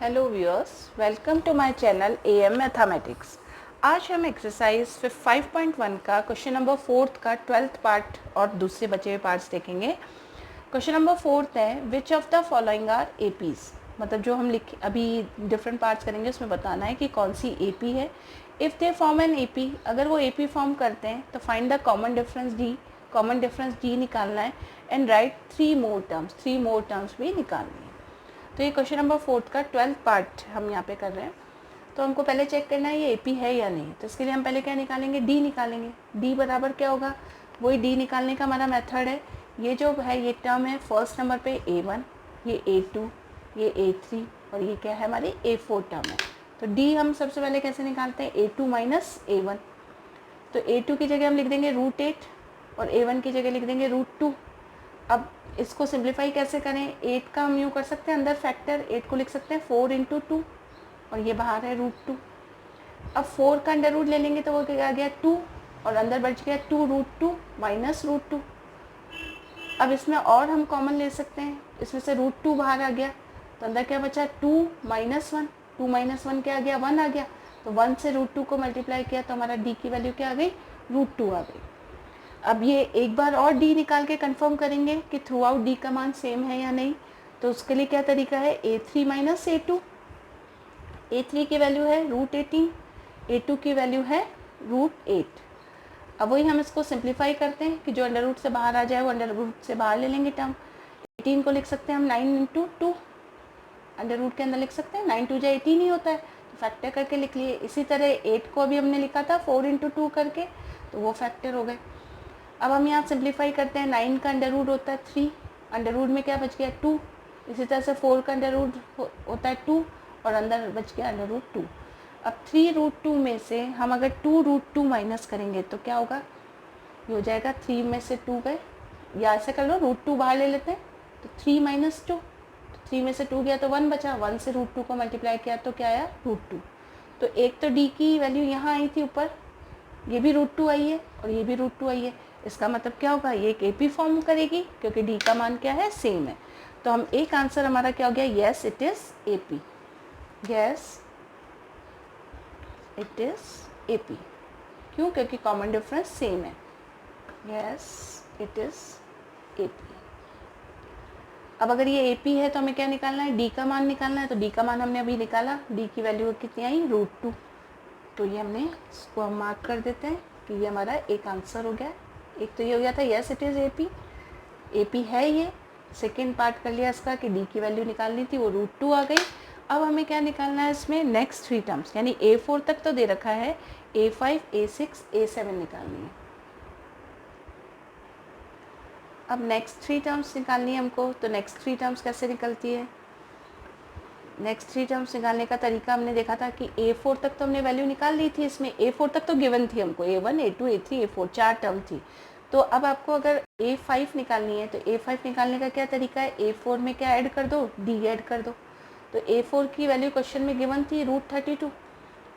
Hello viewers, welcome to my channel AM mathematics. आज हम exercise 5.1 का क्वेश्चन नंबर 4 का 12th पार्ट और दूसरे बचे हुए पार्ट्स देखेंगे। क्वेश्चन नंबर 4 है which of the following are APs. मतलब जो हम अभी डिफरेंट पार्ट्स करेंगे उसमें बताना है कि कौन सी एपी है। If they form an AP, अगर वो एपी फॉर्म करते हैं तो find the common difference D निकालना है and right three more terms भी निकालनी है। तो ये क्वेश्चन नंबर 4 का 12th पार्ट हम यहाँ पे कर रहे हैं। तो हमको पहले चेक करना है ये एपी है या नहीं। तो इसके लिए हम पहले क्या निकालेंगे, डी निकालेंगे। डी बराबर क्या होगा, वही डी निकालने का हमारा मेथड है। ये जो है ये टर्म है फर्स्ट नंबर पे A1, ये A2, ये A3 और ये क्या है हमारी A4 टर्म है। तो डी हम सबसे पहले कैसे निकालते हैं, A2 माइनस A1। तो A2 की जगह हम लिख देंगे √8 और A1 की जगह लिख देंगे √2। अब इसको सिंप्लीफाई कैसे करें, 8 का हम यूँ कर सकते हैं अंदर फैक्टर, 8 को लिख सकते हैं 4 × 2 और ये बाहर है √2। अब 4 का अंडर रूट ले लेंगे तो वो क्या गया 2 और अंदर बच गया 2√2 माइनस √2। अब इसमें और हम कॉमन ले सकते हैं, इसमें से √2 बाहर आ गया तो अंदर क्या बचा 2 माइनस 1। 2 माइनस 1 क्या आ गया, 1 आ गया। तो 1 से √2 को मल्टीप्लाई किया तो हमारा डी की वैल्यू क्या आ गई, √2 आ गई। अब ये एक बार और डी निकाल के कंफर्म करेंगे कि थ्रू आउट डी का मान सेम है या नहीं। तो उसके लिए क्या तरीका है, A3 माइनस A2। A3 की वैल्यू है √18, A2 की वैल्यू है √8। अब वही हम इसको सिंप्लीफाई करते हैं कि जो अंडर रूट से बाहर आ जाए वो अंडर रूट से बाहर ले लेंगे टर्म। 18 को लिख सकते हैं हम 9 × 2, अंडर रूट के अंदर लिख सकते हैं 9 × 2 18 ही होता है, तो फैक्टर करके लिख लिए। इसी तरह 8 को अभी हमने लिखा था 4 × 2 करके, तो वो फैक्टर हो गए। अब हम यहाँ सिंप्लीफाई करते हैं, 9 का अंडर रूट होता है 3, अंडर रूट में क्या बच गया 2। इसी तरह से 4 का अंडर रूट होता है 2 और अंदर बच गया अंडर रूट 2। अब 3√2 में से हम अगर 2√2 माइनस करेंगे तो क्या होगा, ये हो जाएगा 3 में से 2 गए, या ऐसे कर लो √2 बाहर ले लेते हैं तो 3 माइनस 2, तो 3 में से 2 गया तो 1 बचा, 1 से √2 को मल्टीप्लाई किया तो क्या आया √2। तो एक तो डी की वैल्यू यहाँ आई थी ऊपर, ये भी √2 आई है और ये भी √2 आई है। इसका मतलब क्या होगा, ये एक एपी फॉर्म करेगी क्योंकि डी का मान क्या है, सेम है। तो हम एक आंसर हमारा क्या हो गया, yes it is AP, yes it is AP. क्यों, क्योंकि कॉमन डिफरेंस सेम है। Yes it is AP. अब अगर ये एपी है तो हमें क्या निकालना है, डी का मान निकालना है। तो डी का मान हमने अभी निकाला, डी की वैल्यू कितनी आई, √2। तो ये हमने इसको हम मार्क कर देते हैं कि ये हमारा एक आंसर हो गया। एक तो ये हो गया था yes it is AP, AP है ये। सेकेंड पार्ट कर लिया इसका कि डी की वैल्यू निकालनी थी, वो √2 आ गई। अब हमें क्या निकालना है इसमें, नेक्स्ट 3 टर्म्स, यानी A4 तक तो दे रखा है, A5, A6, A7 निकालनी है। अब नेक्स्ट 3 टर्म्स निकालनी है हमको। तो नेक्स्ट 3 टर्म्स कैसे निकलती है, नेक्स्ट 3 टर्म्स निकालने का तरीका हमने देखा था कि A4 तक तो हमने वैल्यू निकाल ली थी, इसमें A4 तक तो गिवन थी हमको, A1, A2, A3, A4 4 term थी। तो अब आपको अगर A5 निकालनी है तो A5 निकालने का क्या तरीका है, A4 में क्या ऐड कर दो, D ऐड कर दो। तो A4 की वैल्यू क्वेश्चन में गिवन थी √32,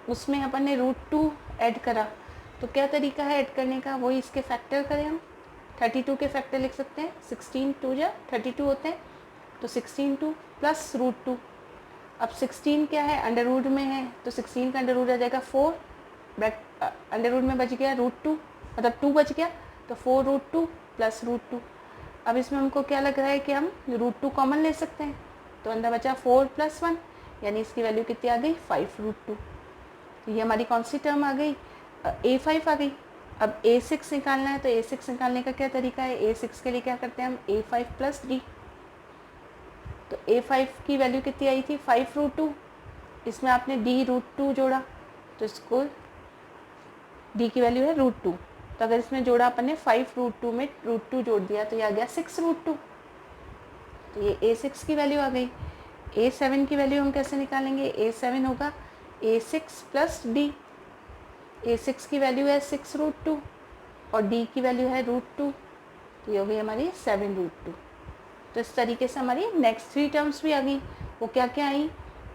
उसमें अपन ने √2 ऐड करा। तो क्या तरीका है ऐड करने का, वही इसके फैक्टर करें हम। 32 के फैक्टर लिख सकते हैं, 16 2 या 32 होते हैं, तो 16 2 प्लस √2। अब 16 क्या है, अंडर रूट में है, तो 16 का अंडर रूट आ जाएगा 4, अंडर रूट में बच गया √2, मतलब 2 बच गया, तो 4√2 प्लस √2। अब इसमें हमको क्या लग रहा है कि हम √2 कॉमन ले सकते हैं, तो अंदर बचा 4 + 1, यानी इसकी वैल्यू कितनी आ गई, 5√2। तो ये हमारी कौन सी टर्म आ गई, A5 आ गई। अब A6 निकालना है, तो A6 निकालने का क्या तरीका है, A6 के लिए क्या करते हैं हम, A5 + D। तो A5 की वैल्यू कितनी आई थी, 5√2, इसमें आपने D√2 जोड़ा तो इसको D की वैल्यू है √2। तो अगर इसमें जोड़ा अपन ने 5√2 में √2 जोड़ दिया तो ये आ गया 6√2। तो ये A6 की वैल्यू आ गई। A7 की वैल्यू हम कैसे निकालेंगे, A7 होगा A6 + D। A6 की वैल्यू है 6√2 और D की वैल्यू है √2, तो ये हो गई हमारी 7√2। तो इस तरीके से हमारी नेक्स्ट 3 टर्म्स भी आ गई। वो क्या क्या आई,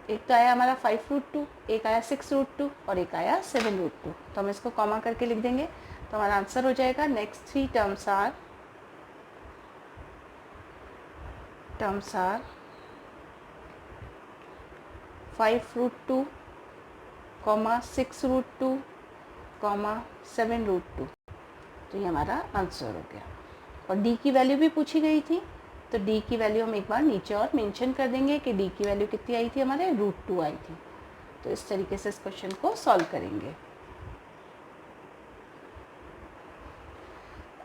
एक तो आया हमारा 5√2, एक आया 6√2 और एक आया 7√2। तो हम इसको कॉमा करके लिख देंगे तो हमारा आंसर हो जाएगा, नेक्स्ट 3 टर्म्स आर 5√2, 6√2, 7√2। तो ये हमारा आंसर हो गया। और डी की वैल्यू भी पूछी गई थी, तो डी की वैल्यू हम एक बार नीचे और मेंशन कर देंगे कि डी की वैल्यू कितनी आई थी हमारे, √2 आई थी। तो इस तरीके से इस क्वेश्चन को सॉल्व करेंगे।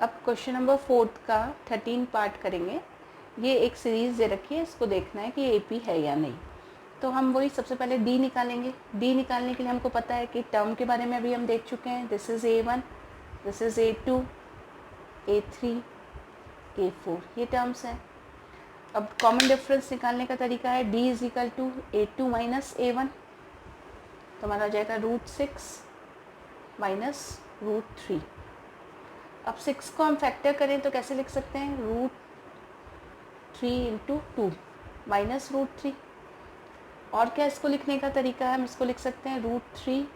अब क्वेश्चन नंबर 4 का 13 पार्ट करेंगे। ये एक सीरीज़ दे रखी है, इसको देखना है कि एपी है या नहीं। तो हम वही सबसे पहले डी निकालेंगे। डी निकालने के लिए हमको पता है कि टर्म के बारे में अभी हम देख चुके हैं। This is A1, this is A2, A3, A4, ये टर्म्स हैं। अब कॉमन डिफरेंस निकालने का तरीका है D is equal to A2 minus A1, तो हमारा हो जाएगा √6 माइनस √3। अब 6 को हम फैक्टर करें तो कैसे लिख सकते हैं, √3 × 2 माइनस √3। और क्या इसको लिखने का तरीका है, हम इसको लिख सकते हैं √3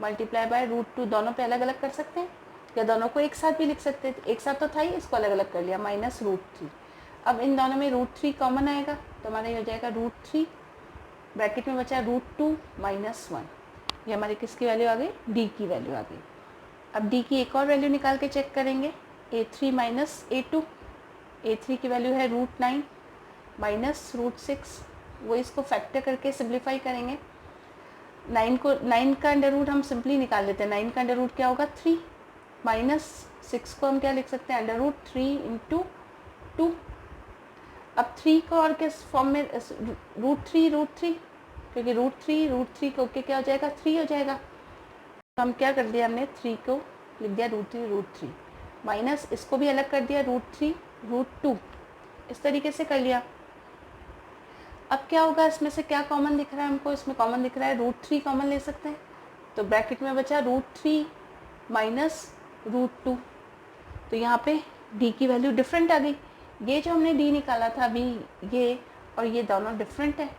मल्टीप्लाई बाय √2। दोनों पे अलग अलग कर सकते हैं या दोनों को एक साथ भी लिख सकते हैं। एक साथ तो था ही, इसको अलग अलग कर लिया, माइनस √3। अब इन दोनों में √3 कॉमन आएगा, तो हमारा ये हो जाएगा √3, ब्रैकेट में बचा √2 माइनस 1। ये हमारी किसकी वैल्यू आ गई, डी की वैल्यू आ गई। अब डी की एक और वैल्यू निकाल के चेक करेंगे, A3 माइनस A2। A3 की वैल्यू है √9 माइनस √6। वो इसको फैक्टर करके सिम्प्लीफाई करेंगे। 9 का अंडर रूट हम सिंपली निकाल लेते हैं। 9 का अंडर रूट क्या होगा, 3, माइनस 6 को हम क्या लिख सकते हैं, अंडर रूट 3 × 2। अब 3 को और किस फॉर्म में, √3, क्योंकि √3 को के क्या हो जाएगा, 3 हो जाएगा। तो हम क्या कर दिया, हमने 3 को लिख दिया √3, माइनस इसको भी अलग कर दिया √3, √2, इस तरीके से कर लिया। अब क्या होगा, इसमें से क्या कॉमन दिख रहा है हमको, इसमें कॉमन दिख रहा है √3 कॉमन ले सकते हैं। तो ब्रैकेट में बचा √3 माइनस √2। तो यहाँ पे d की वैल्यू डिफरेंट आ गई। ये जो हमने d निकाला था अभी, ये और ये दोनों डिफरेंट है,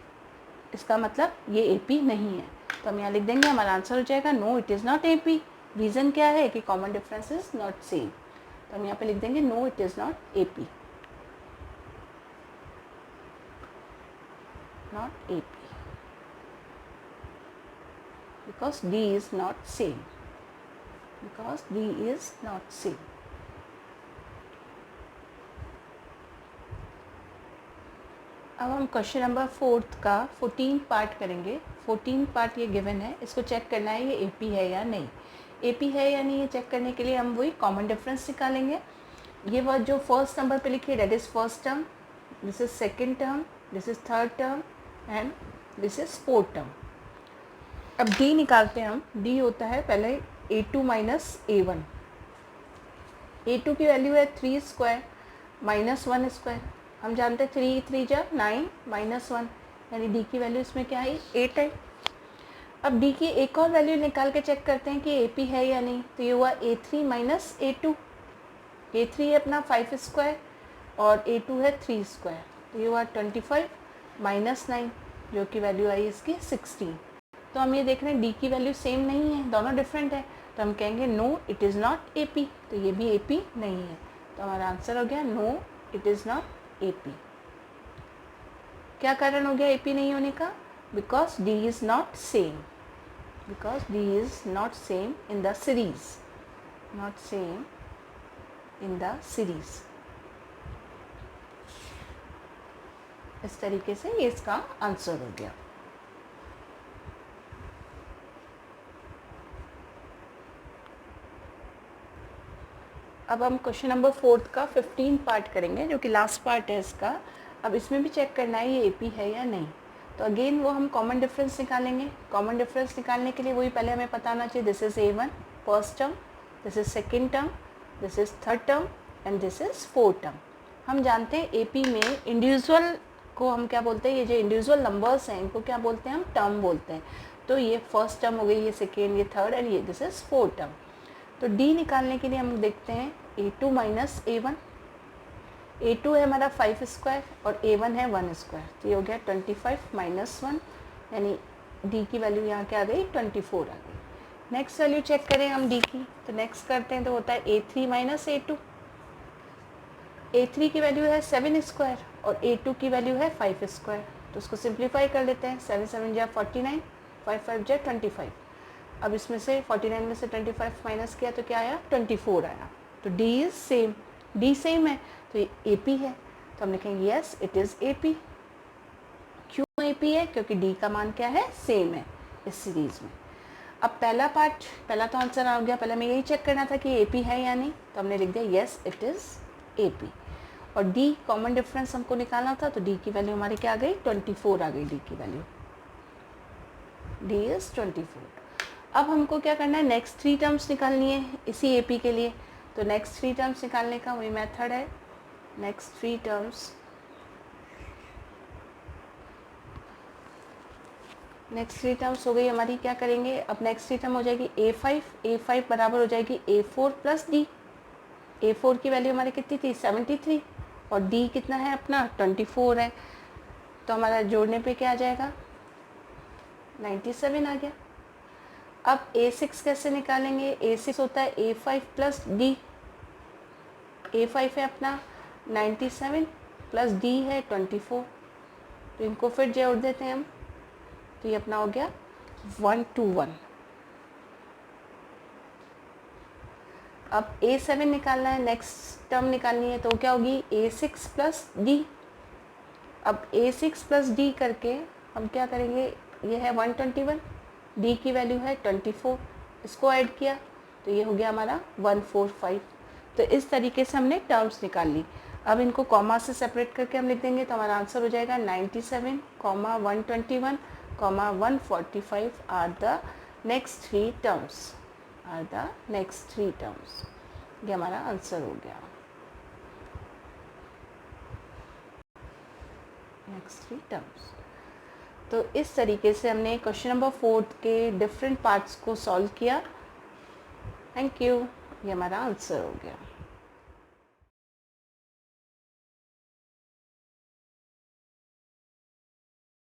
इसका मतलब ये AP नहीं है। तो हम यहाँ लिख देंगे, हमारा आंसर हो जाएगा no it is not AP। Reason क्या है कि common difference is not same. तो हम यहाँ पे लिख देंगे no it is not AP, not AP, because D is not same, because D is not same. अब हम क्वेश्चन नंबर 4 का 14 पार्ट करेंगे। 14 पार्ट ये गिवन है, इसको चेक करना है ये AP है या नहीं। AP है या नहीं ये चेक करने के लिए हम वही कॉमन डिफरेंस निकालेंगे। ये वर्ड जो फर्स्ट नंबर पे लिखी है, that is first term, this is second term, this is third term and this is fourth term. अब D निकालते हैं हम। D होता है पहले A2 माइनस A1। A2 की वैल्यू है 3 स्क्वायर माइनस 1 स्क्वायर। हम जानते हैं 3 3 जा 9 माइनस 1, यानी D की वैल्यू इसमें क्या है, 8 है। अब D की एक और वैल्यू निकाल के चेक करते हैं कि AP है या नहीं। तो ये हुआ A3 माइनस A2। A3 है अपना 5 स्क्वायर और A2 है 3 स्क्वायर। तो ये हुआ 25 माइनस 9, जो कि वैल्यू आई इसकी 16। तो हम ये देख रहे हैं D की वैल्यू सेम नहीं है, दोनों डिफरेंट है। तो हम कहेंगे no it is not AP। तो ये भी AP नहीं है। तो हमारा आंसर हो गया no it is not AP। क्या कारण हो गया AP नहीं होने का, because D is not same, because D is not same in the series, not same in the series. इस तरीके से ये इसका आंसर हो गया। अब हम क्वेश्चन नंबर 4 का 15 पार्ट करेंगे, जो कि लास्ट पार्ट है इसका। अब इसमें भी चेक करना है ये AP है या नहीं। तो अगेन वो हम कॉमन डिफरेंस निकालेंगे। कॉमन डिफरेंस निकालने के लिए वही पहले हमें पता होना चाहिए, this is A1 first term, this is second term, this is third term and this is fourth term. हम जानते हैं AP में इंडिविजुअल को हम क्या बोलते हैं, ये जो इंडिविजुअल नंबर्स हैं इनको क्या बोलते हैं, हम टर्म बोलते हैं। तो ये फर्स्ट टर्म हो गई, ये सेकेंड, ये थर्ड एंड ये दिस इज़ फोर्थ टर्म। तो D निकालने के लिए हम देखते हैं A2 माइनस A1। A2 है हमारा 5 स्क्वायर और A1 है 1 स्क्वायर। तो ये हो गया 25 माइनस 1, यानी D की वैल्यू यहाँ क्या आ गई, 24 आ गई। नेक्स्ट वैल्यू चेक करें हम D की। तो नेक्स्ट करते हैं तो होता है A3 माइनस A2। A3 की वैल्यू है 7 स्क्वायर और A2 की वैल्यू है 5 स्क्वायर। तो उसको सिंप्लीफाई कर लेते हैं। 7 7 जा 49, 5 5 जा 25। अब इसमें से 49 में से 25 माइनस किया तो क्या आया, 24 आया। तो D is same, D same है तो ये ए पी है, तो हम लिखेंगे yes it is A P. क्यों ए पी है, क्योंकि डी का मान क्या है, सेम है इस सीरीज़ में। अब पहला पार्ट, पहला तो आंसर आ गया, पहले हमें यही चेक करना था कि ए पी है या नहीं, तो हमने लिख दिया yes it is A P. और डी कॉमन डिफरेंस हमको निकालना था, तो डी की वैल्यू हमारी क्या आ गई, 24 आ गई डी की वैल्यू, डी इज़ 24। अब हमको क्या करना है, नेक्स्ट 3 टर्म्स निकालनी है इसी ए पी के लिए। तो नेक्स्ट 3 टर्म्स निकालने का वही मेथड है, नेक्स्ट 3 टर्म्स, नेक्स्ट 3 टर्म्स हो गई हमारी। क्या करेंगे, अब नेक्स्ट 3 टर्म हो जाएगी a5 बराबर हो जाएगी a4 प्लस डी। a4 की वैल्यू हमारी कितनी थी, 73, और d कितना है अपना, 24 है, तो हमारा जोड़ने पे क्या आ जाएगा, 97 आ गया। अब a6 कैसे निकालेंगे, a6 होता है a5 प्लस डी। a5 है अपना 97 प्लस d है 24, तो इनको फिर जोड़ देते हैं हम, तो ये अपना हो गया 121। अब a7 निकालना है, नेक्स्ट टर्म निकालनी है, तो क्या होगी a6 प्लस डी। अब a6 प्लस डी करके हम क्या करेंगे, ये है 121, डी की वैल्यू है 24, इसको ऐड किया तो ये हो गया हमारा 145। तो इस तरीके से हमने टर्म्स निकाल ली। अब इनको कॉमा से सेपरेट करके हम लिख देंगे, तो हमारा आंसर हो जाएगा 97, 121, 145 are the next 3 terms, are the next 3 terms. ये हमारा आंसर हो गया, नेक्स्ट 3 टर्म्स। तो इस तरीके से हमने क्वेश्चन नंबर 4 के डिफरेंट पार्ट्स को सॉल्व किया। थैंक यू, ये हमारा आंसर हो गया।